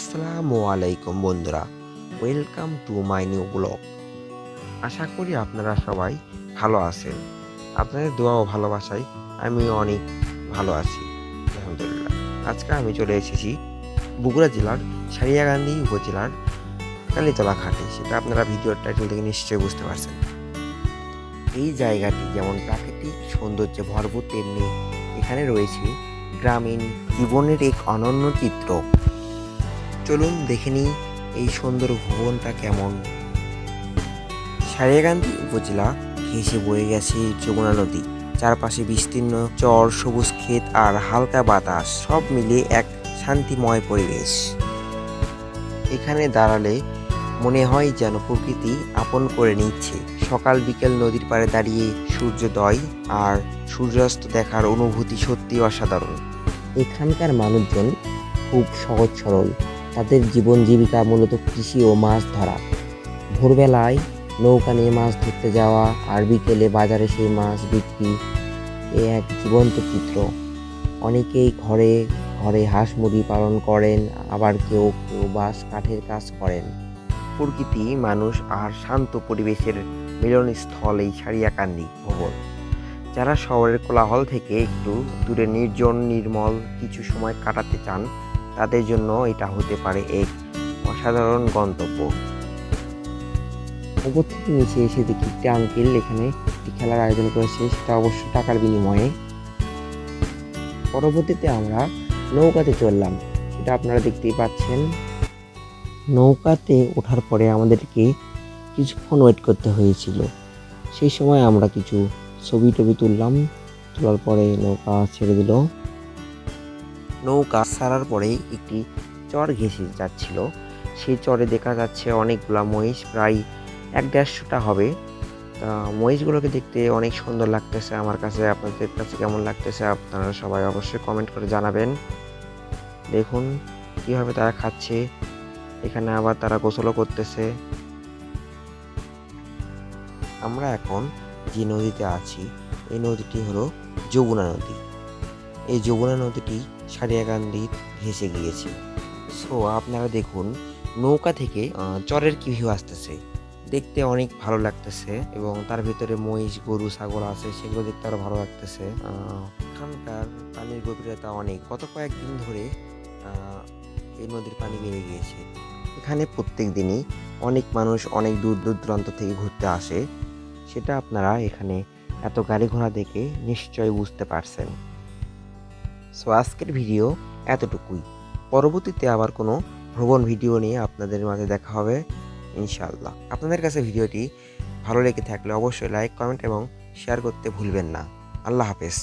আসসালামু আলাইকুম বন্ধুরা, welcome to my new blog. আশা করি আপনারা সবাই ভালো আছেন। আপনাদের দোয়া ও ভালোবাসায় আমিও অনেক ভালো আছি, আলহামদুলিল্লাহ। আজকে আমি চলে এসেছি বগুড়া জেলার সারিয়াকান্দি উপজেলার কালীতলা ঘাটে। সেটা আপনারা ভিডিওর টাইটেল থেকে নিশ্চয়ই বুঝতে পারছেন। এই জায়গাটি যেমন প্রাকৃতিক সৌন্দর্যে ভরপুর, তেমনি এখানে রয়েছে গ্রামীণ জীবনের এক অনন্য চিত্র। চলুন দেখে নিই এই সুন্দর ভুবনটা কেমন। সারিয়াকান্দি উপজেলা ঘেঁষে বয়ে গেছে যমুনা নদী। চারপাশে বিস্তীর্ণ চর, সবুজ ক্ষেত আর হালকা বাতাস, সব মিলিয়ে এক শান্তিময় পরিবেশ। এখানে দাঁড়ালে মনে হয় যেন প্রকৃতি আপন করে নিচ্ছে। সকাল বিকেল নদীর পাড়ে দাঁড়িয়ে সূর্যোদয় আর সূর্যাস্ত দেখার অনুভূতি সত্যি অসাধারণ। এখানকার মানুষজন খুব সহজ সরল। তাদের জীবন জীবিকা মূলত কৃষি ও মাছ ধরা। ভোরবেলায় নৌকা নিয়ে মাছ ধরতে যাওয়া আর বিকেলে বাজারে সেই মাছ বিক্রি, এ এক জীবন্ত চিত্র। অনেকেই ঘরে ঘরে হাঁস মুরগি পালন করেন, আবার কেউ কেউ বাঁশ কাঠের কাজ করেন। প্রকৃতি, মানুষ আর শান্ত পরিবেশের মিলনস্থল এই সারিয়াকান্দি ভবন। যারা শহরের কোলাহল থেকে একটু দূরে নির্জন নির্মল কিছু সময় কাটাতে চান, তাদের জন্য এটা হতে পারে এক অসাধারণ গন্তব্য। উপর থেকে নিচে এসে দেখি একটি আঙ্কেল এখানে একটি খেলার আয়োজন করেছে, সেটা অবশ্য টাকার বিনিময়ে। পরবর্তীতে আমরা নৌকাতে চললাম, সেটা আপনারা দেখতেই পাচ্ছেন। নৌকাতে ওঠার পরে আমাদেরকে কিছুক্ষণ ওয়েট করতে হয়েছিল। সেই সময় আমরা কিছু ছবি টবি তুললাম। তোলার পরে নৌকা ছেড়ে দিল। নৌকা ছাড়ার পরেই একটি চর ঘেঁষে যাচ্ছিল। সেই চরে দেখা যাচ্ছে অনেকগুলা মহিষ, প্রায় 1-150টা হবে। তা মহিষগুলোকে দেখতে অনেক সুন্দর লাগতেছে আমার কাছে। আপনাদের কাছে কেমন লাগতেছে আপনারা সবাই অবশ্যই কমেন্ট করে জানাবেন। দেখুন কিভাবে তারা খাচ্ছে। এখানে আবার তারা গোসলও করতেছে। আমরা এখন যে নদীতে আছি, এই নদীটি হলো যমুনা নদী। এই যমুনা নদীটি সারিয়াকান্দি ঘেঁষে গিয়েছে। সো আপনারা দেখুন নৌকা থেকে চরের কি ভিউ আসতেছে, দেখতে অনেক ভালো লাগতেছে। এবং তার ভিতরে মহিষ, গরু, ছাগল আছে, সেগুলো দেখতে আরো ভালো লাগতেছে। এখানকার পানির গভীরতা অনেক। গত কয়েকদিন ধরে এই নদীর পানি বেড়ে গিয়েছে। এখানে প্রত্যেক দিনই অনেক মানুষ অনেক দূর দূর দূরান্ত থেকে ঘুরতে আসে। সেটা আপনারা এখানে এত গাড়ি ঘোড়া দেখে নিশ্চয়ই বুঝতে পারছেন। সো আজকের ভিডিও এতটুকুই। পরবর্তীতে আবার কোনো ভ্রমণ ভিডিও নিয়ে আপনাদের মাঝে দেখা হবে ইনশাআল্লাহ। আপনাদের কাছে ভিডিওটি ভালো লেগে থাকলে অবশ্যই লাইক, কমেন্ট এবং শেয়ার করতে ভুলবেন না। আল্লাহ হাফেজ।